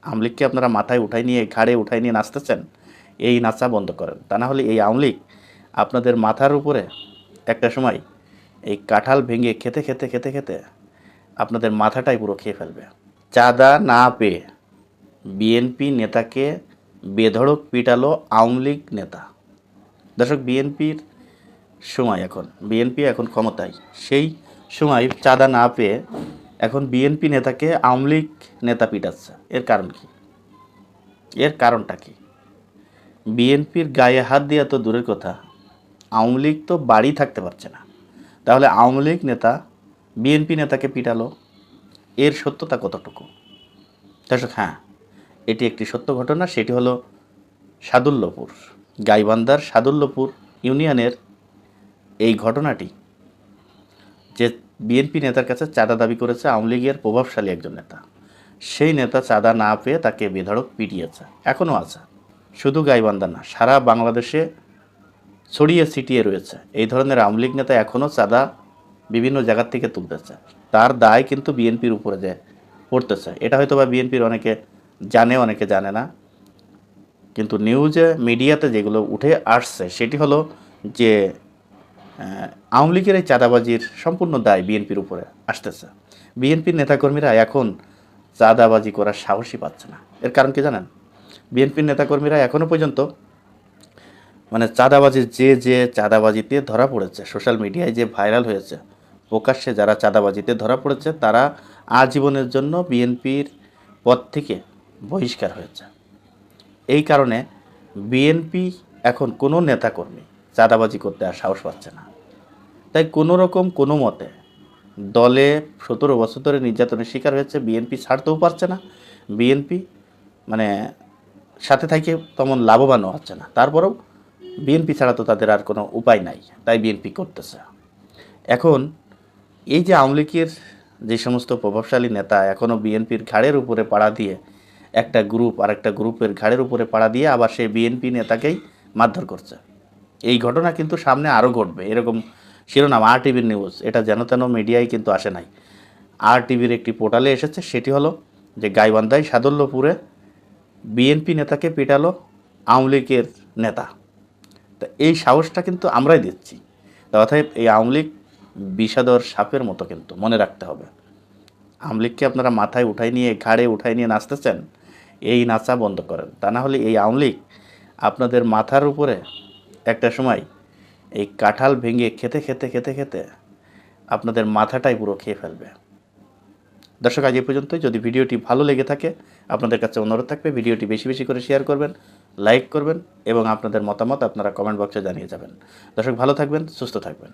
আওয়ামী লীগকে আপনারা মাথায় উঠাই নিয়ে ঘাড়ে উঠাই নিয়ে নাচতেছেন, এই নাচা বন্ধ করেন। তা না হলে এই আওয়ামী লীগ আপনাদের মাথার উপরে একটা সময় এই কাঁঠাল ভেঙে খেতে খেতে খেতে খেতে আপনাদের মাথাটাই পুরো খেয়ে ফেলবে। চাঁদা না পেয়ে বিএনপি নেতাকে বেধড়ক পিটালো আওয়ামী লীগ নেতা। দর্শক, বিএনপি এখন ক্ষমতায়, সেই সময় চাঁদা না পেয়ে এখন বিএনপি নেতাকে আওয়ামী লীগ নেতা পিটাচ্ছে। এর কারণ কি? এর কারণটা কি? বিএনপির গায়ে হাত দেওয়া তো দূরের কথা, আওয়ামী লীগ তো বাড়ি থাকতে পারছে না, তাহলে আওয়ামী লীগ নেতা বিএনপি নেতাকে পিটালো, এর সত্যতা কতটুকু? দর্শক, হ্যাঁ, এটি একটি সত্য ঘটনা। সেটি হলো সাদুল্যপুর, গাইবান্ধার সাদুল্যপুর ইউনিয়নের এই ঘটনাটি, যে বিএনপি নেতার কাছে চাঁদা দাবি করেছে আওয়ামী লীগের প্রভাবশালী একজন নেতা। সেই নেতা চাঁদা না পেয়ে তাকে বেধড়ক পিটিয়েছে, এখনও আছে। শুধু গাইবান্ধা না, সারা বাংলাদেশে ছড়িয়ে ছিটিয়ে রয়েছে এই ধরনের আওয়ামী লীগ নেতা এখনও চাঁদা বিভিন্ন জায়গার থেকে তুলতেছে। তার দায় কিন্তু বিএনপির উপরে যে পড়তেছে, এটা হয়তো বা বিএনপির অনেকে জানে, অনেকে জানে না। কিন্তু নিউজে মিডিয়াতে যেগুলো উঠে আসছে সেটি হলো যে আওয়ামী লীগের এই চাঁদাবাজির সম্পূর্ণ দায় বিএনপির উপরে আসতেছে। বিএনপির নেতাকর্মীরা এখন চাঁদাবাজি করার সাহসই পাচ্ছে না। এর কারণ কি জানেন? বিএনপির নেতাকর্মীরা এখনও পর্যন্ত চাঁদাবাজির যে চাঁদাবাজিতে ধরা পড়েছে, সোশ্যাল মিডিয়ায় যে ভাইরাল হয়েছে, প্রকাশ্যে যারা চাঁদাবাজিতে ধরা পড়েছে তারা আজীবনের জন্য বিএনপির পদ থেকে বহিষ্কার হয়েছে। এই কারণে বিএনপি এখন কোনো নেতাকর্মী চাঁদাবাজি করতে আর সাহস পাচ্ছে না। তাই কোনো রকম কোনো মতে দলে 17 বছর ধরে নির্যাতনের শিকার হয়েছে, বিএনপি ছাড়তেও পারছে না, বিএনপি সাথে থেকে তেমন লাভবানও হচ্ছে না। তারপরেও বিএনপি ছাড়া তো তাদের আর কোনো উপায় নাই, তাই বিএনপি করতেছে। এখন এই যে আওয়ামী লীগের যে সমস্ত প্রভাবশালী নেতা এখনও বিএনপির ঘাড়ের উপরে পাড়া দিয়ে একটা গ্রুপ আর একটা গ্রুপের ঘাড়ের উপরে পাড়া দিয়ে আবার সেই বিএনপি নেতাকেই মারধর করছে, এই ঘটনা কিন্তু সামনে আরও ঘটবে, এরকম শিরোনাম RTVর নিউজ। এটা যেন তেন মিডিয়ায় কিন্তু আসে নাই, RTVর একটি পোর্টালে এসেছে। সেটি হলো যে গাইবান্ধায় সাদুল্যপুরে বিএনপি নেতাকে পিটালো আওয়ামী লীগের নেতা। তা এই সাহসটা কিন্তু আমরাই দিচ্ছি। অতএব এই আওয়ামী লীগ বিষাদর সাপের মতো, কিন্তু মনে রাখতে হবে, আওয়ামী লীগকে আপনারা মাথায় উঠাই নিয়ে ঘাড়ে উঠাই নিয়ে নাচতেছেন, এই নাচা বন্ধ করেন। তা না হলে এই আওয়ামী লীগ আপনাদের মাথার উপরে একটা সময় এই কাঁঠাল ভেঙে খেতে খেতে খেতে খেতে আপনাদের মাথাটাই পুরো খেয়ে ফেলবে। দর্শক, আজ এই পর্যন্তই। যদি ভিডিওটি ভালো লেগে থাকে আপনাদের কাছে অনুরোধ থাকবে ভিডিওটি বেশি বেশি করে শেয়ার করবেন, লাইক করবেন এবং আপনাদের মতামত আপনারা কমেন্ট বক্সে জানিয়ে যাবেন। দর্শক, ভালো থাকবেন, সুস্থ থাকবেন।